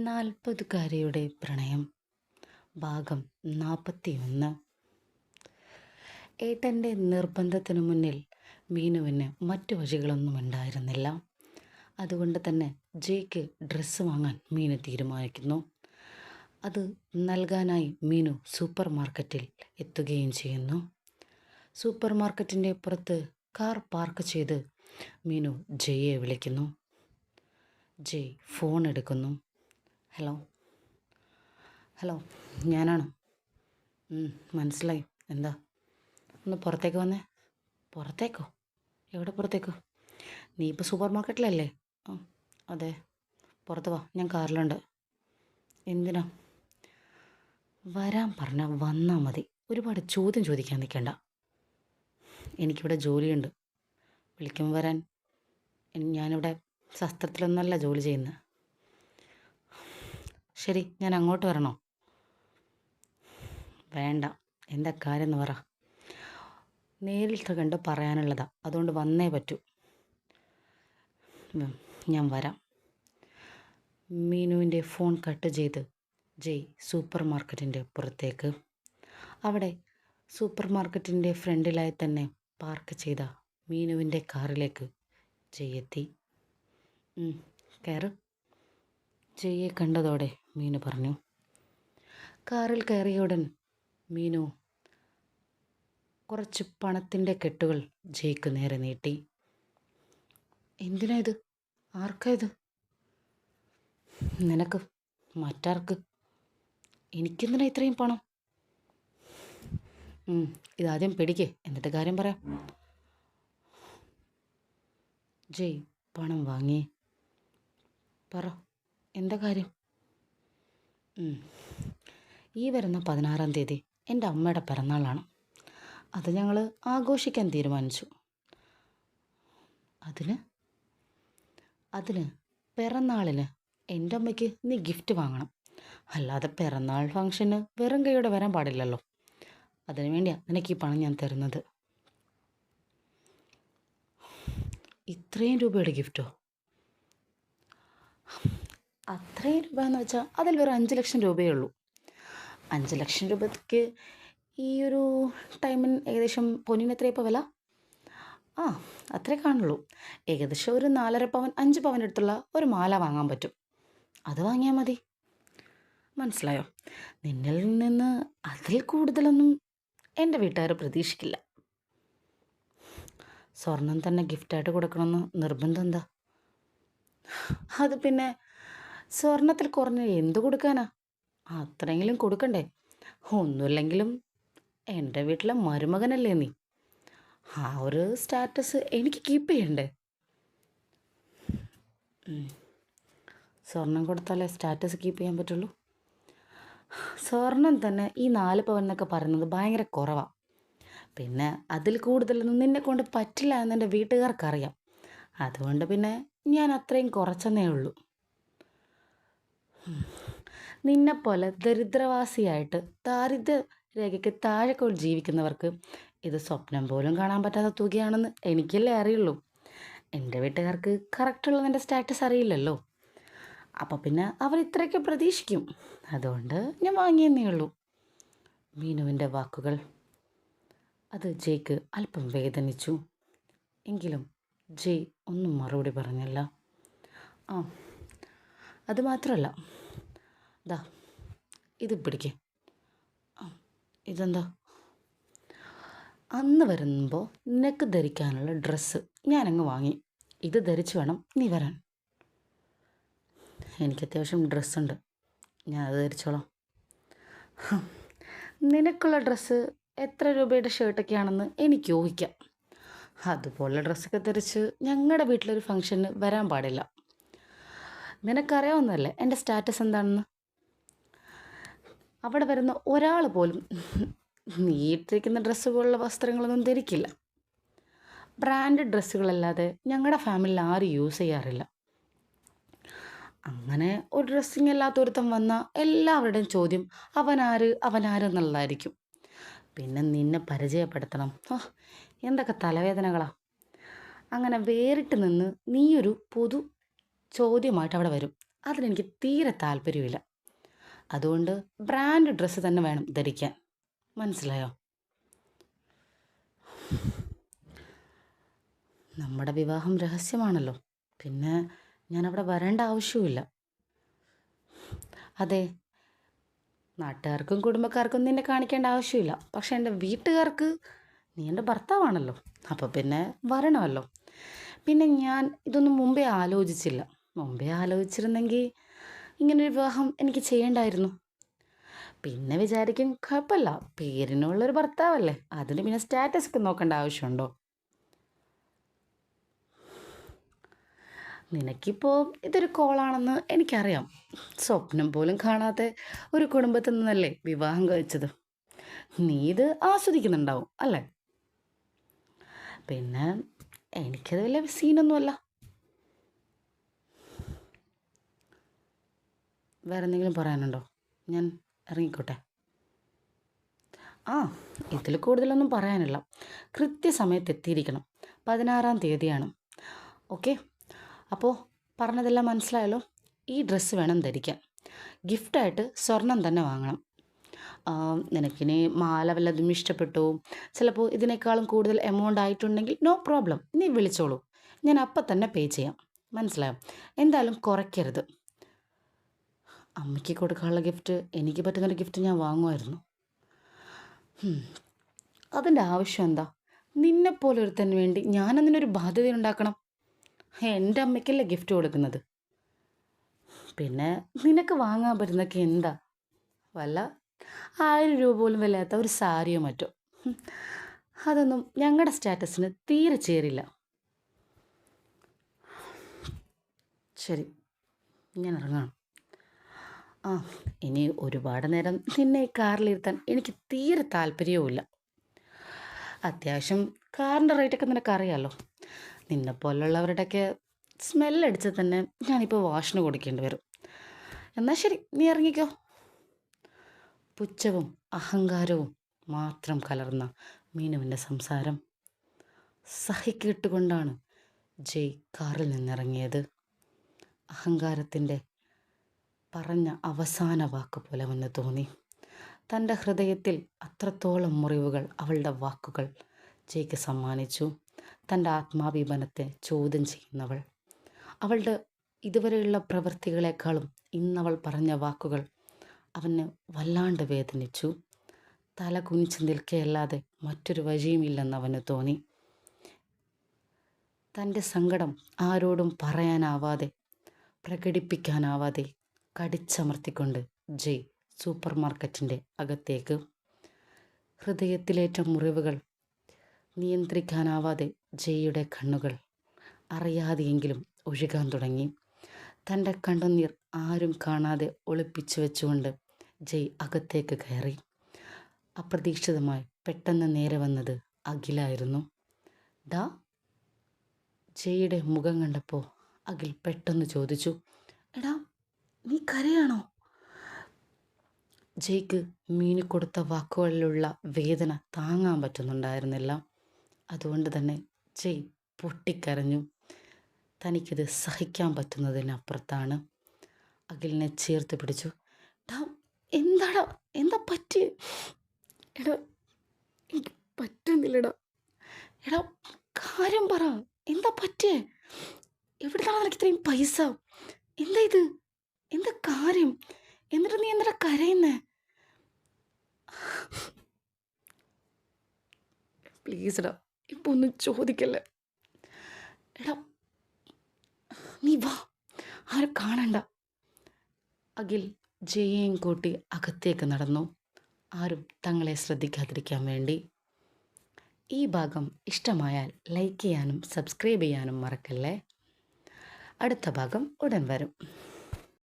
നാൽപ്പതുകാരിയുടെ പ്രണയം ഭാഗം 41. ഏട്ടൻ്റെ നിർബന്ധത്തിനു മുന്നിൽ മീനുവിന് മറ്റു വഴികളൊന്നും ഉണ്ടായിരുന്നില്ല. അതുകൊണ്ട് തന്നെ ജയ്ക്ക് ഡ്രസ്സ് വാങ്ങാൻ മീനു തീരുമാനിക്കുന്നു. അത് നൽകാനായി മീനു സൂപ്പർ മാർക്കറ്റിൽ എത്തുകയും ചെയ്യുന്നു. സൂപ്പർ മാർക്കറ്റിൻ്റെ പുറത്ത് കാർ പാർക്ക് ചെയ്ത് മീനു ജയ്യെ വിളിക്കുന്നു. ജയ് ഫോൺ എടുക്കുന്നു. ഹലോ ഹലോ ഞാനാണ്. മനസ്സിലായി. എന്താ? ഒന്ന് പുറത്തേക്ക് വന്നേ. പുറത്തേക്കോ? എവിടെ പുറത്തേക്കോ? നീ ഇപ്പോൾ സൂപ്പർ മാർക്കറ്റിലല്ലേ? അതെ. പുറത്ത് വാ, ഞാൻ കാറിലുണ്ട്. എന്തിനാ? വരാൻ പറഞ്ഞാൽ വന്നാൽ മതി. ഒരുപാട് ചോദ്യം ചോദിക്കാൻ നിൽക്കണ്ട. എനിക്കിവിടെ ജോലിയുണ്ട്. വിളിക്കുമ്പോൾ വരാൻ. ഞാനിവിടെ ശസ്ത്രത്തിലൊന്നല്ല ജോലി ചെയ്യുന്നത്. ശരി, ഞാൻ അങ്ങോട്ട് വരണോ? വേണ്ട. എന്താ കാര്യം എന്ന് പറ. നേരിട്ട് കണ്ട് പറയാനുള്ളതാ, അതുകൊണ്ട് വന്നേ പറ്റൂ. ഞാൻ വരാം. മീനുവിൻ്റെ ഫോൺ കട്ട് ചെയ്ത് ജയ് സൂപ്പർ മാർക്കറ്റിൻ്റെ പുറത്തേക്ക്. അവിടെ സൂപ്പർ മാർക്കറ്റിൻ്റെ ഫ്രണ്ടിലായി തന്നെ പാർക്ക് ചെയ്ത മീനുവിൻ്റെ കാറിലേക്ക് ജയ് എത്തി. കയറ്. ജയ്യെ കണ്ടതോടെ മീനു പറഞ്ഞു. കാറിൽ കയറിയ ഉടൻ മീനു കുറച്ച് പണത്തിൻ്റെ കെട്ടുകൾ ജയ്ക്ക് നേരെ നീട്ടി. എന്തിനാ ഇത്? ആർക്കാ ഇത്? നിനക്ക്. മറ്റാർക്ക്? എനിക്കെന്തിനാ ഇത്രയും പണം? ഇതാദ്യം പിടിക്ക്, എന്നിട്ട് കാര്യം പറയാം. ജയ് പണം വാങ്ങി. പറ, എന്താ കാര്യം? ഈ വരുന്ന 16-ാം തീയതി എൻ്റെ അമ്മയുടെ പിറന്നാളാണ്. അത് ഞങ്ങൾ ആഘോഷിക്കാൻ തീരുമാനിച്ചു. അതിന് പിറന്നാളിന് എൻ്റെ അമ്മയ്ക്ക് നീ ഗിഫ്റ്റ് വാങ്ങണം. അല്ലാതെ പിറന്നാൾ ഫംഗ്ഷന് വെറും കൈയോടെ വരാൻ പാടില്ലല്ലോ. അതിനു വേണ്ടിയാണ് നിനക്ക് ഈ പണം ഞാൻ തരുന്നത്. ഇത്രയും രൂപയുടെ ഗിഫ്റ്റോ? അത്രയും രൂപ എന്ന് വെച്ചാൽ അതിൽ വെറും 5 ലക്ഷം രൂപയേ ഉള്ളൂ. 5 ലക്ഷം രൂപയ്ക്ക് ഈ ഒരു ടൈമിന് ഏകദേശം പൊന്നിന് എത്രയാണ് ഇപ്പോൾ വില? അത്രേ കാണുള്ളൂ. ഏകദേശം ഒരു 4.5 പവൻ 5 പവൻ്റെ അടുത്തുള്ള ഒരു മാല വാങ്ങാൻ പറ്റും. അത് വാങ്ങിയാൽ മതി. മനസ്സിലായോ? നിന്നിൽ നിന്ന് അതിൽ കൂടുതലൊന്നും എൻ്റെ വീട്ടുകാർ പ്രതീക്ഷിക്കില്ല. സ്വർണം തന്നെ ഗിഫ്റ്റായിട്ട് കൊടുക്കണമെന്ന് നിർബന്ധം എന്താ? അത് പിന്നെ സ്വർണത്തിൽ കുറഞ്ഞ എന്ത് കൊടുക്കാനാ? അത്രയെങ്കിലും കൊടുക്കണ്ടേ? ഒന്നുമില്ലെങ്കിലും എൻ്റെ വീട്ടിലെ മരുമകനല്ലേ നീ. ആ ഒരു സ്റ്റാറ്റസ് എനിക്ക് കീപ്പ് ചെയ്യണ്ടേ? സ്വർണം കൊടുത്താലേ സ്റ്റാറ്റസ് കീപ്പ് ചെയ്യാൻ പറ്റുള്ളൂ. സ്വർണം തന്നെ ഈ 4 പവൻ എന്നൊക്കെ പറയുന്നത് ഭയങ്കര കുറവാണ്. പിന്നെ അതിൽ കൂടുതലൊന്നും നിന്നെ കൊണ്ട് പറ്റില്ല എന്ന് എൻ്റെ വീട്ടുകാർക്കറിയാം. അതുകൊണ്ട് പിന്നെ ഞാൻ അത്രയും കുറച്ചെന്നേ ഉള്ളൂ. നിന്നെപ്പോലെ ദരിദ്രവാസിയായിട്ട് ദാരിദ്ര്യ രേഖയ്ക്ക് താഴെക്കോൾ ജീവിക്കുന്നവർക്ക് ഇത് സ്വപ്നം പോലും കാണാൻ പറ്റാത്ത തുകയാണെന്ന് എനിക്കല്ലേ അറിയുള്ളൂ. എൻ്റെ വീട്ടുകാർക്ക് കറക്റ്റുള്ളത് എൻ്റെ സ്റ്റാറ്റസ് അറിയില്ലല്ലോ. അപ്പോൾ പിന്നെ അവർ ഇത്രയൊക്കെ പ്രതീക്ഷിക്കും. അതുകൊണ്ട് ഞാൻ വാങ്ങിയെന്നേ ഉള്ളൂ. മീനുവിൻ്റെ വാക്കുകൾ അത് ജയ്ക്ക് അല്പം വേദനിച്ചു. എങ്കിലും ജയ് ഒന്നും മറുപടി പറഞ്ഞില്ല. അത് മാത്രമല്ല, ദാ ഇത് പിടിക്ക്. ഇതെന്താ? അന്ന് വരുമ്പോൾ നിനക്ക് ധരിക്കാനുള്ള ഡ്രസ്സ് ഞാനങ്ങ് വാങ്ങി. ഇത് ധരിച്ച് വേണം നീ വരാൻ. എനിക്ക് അത്യാവശ്യം ഡ്രസ്സുണ്ട്, ഞാൻ അത് ധരിച്ചോളാം. നിനക്കുള്ള ഡ്രസ്സ് എത്ര രൂപയുടെ ഷർട്ടൊക്കെയാണെന്ന് എനിക്ക് ഊഹിക്കാം. അതുപോലെ ഡ്രസ്സൊക്കെ ധരിച്ച് ഞങ്ങളുടെ വീട്ടിലൊരു ഫംഗ്ഷന് വരാൻ പാടില്ല. നിനക്കറിയാവുന്നതല്ലേ എൻ്റെ സ്റ്റാറ്റസ് എന്താണെന്ന്. അവിടെ വരുന്ന ഒരാൾ പോലും നീ ഇട്ടിരിക്കുന്ന ഡ്രസ്സ് പോലുള്ള വസ്ത്രങ്ങളൊന്നും ധരിക്കില്ല. ബ്രാൻഡഡ് ഡ്രസ്സുകളല്ലാതെ ഞങ്ങളുടെ ഫാമിലിയിൽ ആരും യൂസ് ചെയ്യാറില്ല. അങ്ങനെ ഒരു ഡ്രസ്സിങ് അല്ലാത്ത ഒരുത്തം വന്നാൽ എല്ലാവരുടെയും ചോദ്യം അവനാര് എന്നുള്ളതായിരിക്കും. പിന്നെ നിന്നെ പരിചയപ്പെടുത്തണം. എന്തൊക്കെ തലവേദനകളാ. അങ്ങനെ വേറിട്ട് നിന്ന് നീയൊരു പൊതു ചോദ്യമായിട്ട് അവിടെ വരും. അതിനെനിക്ക് തീരെ താല്പര്യമില്ല. അതുകൊണ്ട് ബ്രാൻഡ് ഡ്രസ്സ് തന്നെ വേണം ധരിക്കാൻ. മനസ്സിലായോ? നമ്മുടെ വിവാഹം രഹസ്യമാണല്ലോ. പിന്നെ ഞാനവിടെ വരേണ്ട ആവശ്യവുമില്ല. അതെ, നാട്ടുകാർക്കും കുടുംബക്കാർക്കും നിന്നെ കാണിക്കേണ്ട ആവശ്യമില്ല. പക്ഷെ എൻ്റെ വീട്ടുകാർക്ക് നീ എൻ്റെ ഭർത്താവാണല്ലോ. അപ്പോൾ പിന്നെ വരണമല്ലോ. പിന്നെ ഞാൻ ഇതൊന്നും മുമ്പേ ആലോചിച്ചില്ല. മുമ്പേ ആലോചിച്ചിരുന്നെങ്കിൽ ഇങ്ങനൊരു വിവാഹം എനിക്ക് ചെയ്യേണ്ടായിരുന്നു. പിന്നെ വിചാരിക്കും കുഴപ്പമില്ല, പേരിനുള്ളൊരു ഭർത്താവല്ലേ, അതിന് പിന്നെ സ്റ്റാറ്റസ് ഒക്കെ നോക്കേണ്ട ആവശ്യമുണ്ടോ? നിനക്കിപ്പോൾ ഇതൊരു കോളാണെന്ന് എനിക്കറിയാം. സ്വപ്നം പോലും കാണാത്ത ഒരു കുടുംബത്തിൽ നിന്നല്ലേ വിവാഹം കഴിച്ചത്. നീ ഇത് ആസ്വദിക്കുന്നുണ്ടാവും അല്ലേ? പിന്നെ എനിക്കത് വലിയ സീനൊന്നുമല്ല. വേറെ എന്തെങ്കിലും പറയാനുണ്ടോ? ഞാൻ ഇറങ്ങിക്കോട്ടെ? ആ, ഇതിൽ കൂടുതലൊന്നും പറയാനില്ല. കൃത്യസമയത്ത് എത്തിയിരിക്കണം. 16-ാം തീയതിയാണ്. ഓക്കെ, അപ്പോൾ പറഞ്ഞതെല്ലാം മനസ്സിലായല്ലോ. ഈ ഡ്രസ്സ് വേണം ധരിക്കാൻ. ഗിഫ്റ്റായിട്ട് സ്വർണം തന്നെ വാങ്ങണം. നിനക്കിനി മാല വല്ലതും ഇഷ്ടപ്പെട്ടു, ചിലപ്പോൾ ഇതിനേക്കാളും കൂടുതൽ എമൗണ്ട് ആയിട്ടുണ്ടെങ്കിൽ നോ പ്രോബ്ലം, നീ വിളിച്ചോളൂ, ഞാൻ അപ്പം തന്നെ പേ ചെയ്യാം. മനസ്സിലായോ? എന്തായാലും കുറയ്ക്കരുത്. അമ്മയ്ക്ക് കൊടുക്കാനുള്ള ഗിഫ്റ്റ്, എനിക്ക് പറ്റുന്നൊരു ഗിഫ്റ്റ് ഞാൻ വാങ്ങുമായിരുന്നു. അതിൻ്റെ ആവശ്യം എന്താ? നിന്നെപ്പോലെ ഒരുത്തന് വേണ്ടി ഞാൻ അതിനൊരു ബാധ്യത ഉണ്ടാക്കണം? എൻ്റെ അമ്മയ്ക്കല്ലേ ഗിഫ്റ്റ് കൊടുക്കുന്നത്. പിന്നെ നിനക്ക് വാങ്ങാൻ പറ്റുന്നൊക്കെ എന്താ? വല്ല 1000 രൂപ പോലും വിലയാത്ത ഒരു സാരിയോ മറ്റോ. അതൊന്നും ഞങ്ങളുടെ സ്റ്റാറ്റസിന് തീരെ ചേരില്ല. ശരി, ഞാൻ ഇറങ്ങാം. ആ, ഇനി ഒരുപാട് നേരം നിന്നെ ഈ കാറിലിരുത്താൻ എനിക്ക് തീരെ താല്പര്യവുമില്ല. അത്യാവശ്യം കാറിൻ്റെ റേറ്റൊക്കെ നിനക്കറിയാമല്ലോ. നിന്നെപ്പോലുള്ളവരുടെയൊക്കെ സ്മെല്ലടിച്ച് തന്നെ ഞാനിപ്പോൾ വാഷിന് കൊടുക്കേണ്ടി വരും. എന്നാൽ ശരി, നീ ഇറങ്ങിക്കോ. പുച്ഛവും അഹങ്കാരവും മാത്രം കലർന്ന മീനുവിൻ്റെ സംസാരം സഹിക്കിട്ടുകൊണ്ടാണ് ജയ് കാറിൽ നിന്നിറങ്ങിയത്. അഹങ്കാരത്തിൻ്റെ പറഞ്ഞ അവസാന വാക്ക് പോലെ അവന് തോന്നി. തൻ്റെ ഹൃദയത്തിൽ അത്രത്തോളം മുറിവുകൾ അവളുടെ വാക്കുകൾ ജയ്ക്ക് സമ്മാനിച്ചു. തൻ്റെ ആത്മാഭിമാനത്തെ ചോദ്യം ചെയ്യുന്നവൾ. അവളുടെ ഇതുവരെയുള്ള പ്രവൃത്തികളെക്കാളും ഇന്നവൾ പറഞ്ഞ വാക്കുകൾ അവന് വല്ലാണ്ട് വേദനിച്ചു. തല കുനിച്ച് നിൽക്കുകയല്ലാതെ മറ്റൊരു വഴിയുമില്ലെന്ന് അവന് തോന്നി. തൻ്റെ സങ്കടം ആരോടും പറയാനാവാതെ, പ്രകടിപ്പിക്കാനാവാതെ കടിച്ചമർത്തിക്കൊണ്ട് ജയ് സൂപ്പർ മാർക്കറ്റിൻ്റെ അകത്തേക്ക്. ഹൃദയത്തിലേറ്റ മുറിവുകൾ നിയന്ത്രിക്കാനാവാതെ ജയ്യുടെ കണ്ണുകൾ അറിയാതെയെങ്കിലും ഒഴുകാൻ തുടങ്ങി. തൻ്റെ കണ്ണുനീർ ആരും കാണാതെ ഒളിപ്പിച്ചു വെച്ചുകൊണ്ട് ജയ് അകത്തേക്ക് കയറി. അപ്രതീക്ഷിതമായി പെട്ടെന്ന് നേരെ വന്നത് അഖിലായിരുന്നു. ഡാ. ജയ്യുടെ മുഖം കണ്ടപ്പോൾ അഖിൽ പെട്ടെന്ന് ചോദിച്ചു, എടാ നീ കരയാണോ? ജയ്ക്ക് മീനു കൊടുത്ത വാക്കുകളിലുള്ള വേദന താങ്ങാൻ പറ്റുന്നുണ്ടായിരുന്നില്ല. അതുകൊണ്ട് തന്നെ ജയ് പൊട്ടിക്കരഞ്ഞു. തനിക്കിത് സഹിക്കാൻ പറ്റുന്നതിനപ്പുറത്താണ്. അഖിലിനെ ചേർത്ത് പിടിച്ചു. ഡാ, എന്താടാ, എന്താ പറ്റിയേ? എടാ, എനിക്ക് പറ്റുന്നില്ലടാ. എടാ, കാര്യം പറ, എന്താ പറ്റിയേ? എവിടുന്നാണ് നിനക്ക് ഇത്രയും പൈസ? എന്താ ഇത്? എന്താ കാര്യം? എന്നിട്ട് നീ എന്താ കരയുന്നേ? പ്ലീസ് എടാ, ഇപ്പൊ ഒന്നും ചോദിക്കല്ലേ. എടാ നീ വാ, ആരും കാണണ്ട. അഖിൽ ജയേയും കൂട്ടി അകത്തേക്ക് നടന്നു, ആരും തങ്ങളെ ശ്രദ്ധിക്കാതിരിക്കാൻ വേണ്ടി. ഈ ഭാഗം ഇഷ്ടമായാൽ ലൈക്ക് ചെയ്യാനും സബ്സ്ക്രൈബ് ചെയ്യാനും മറക്കല്ലേ. അടുത്ത ഭാഗം ഉടൻ വരും.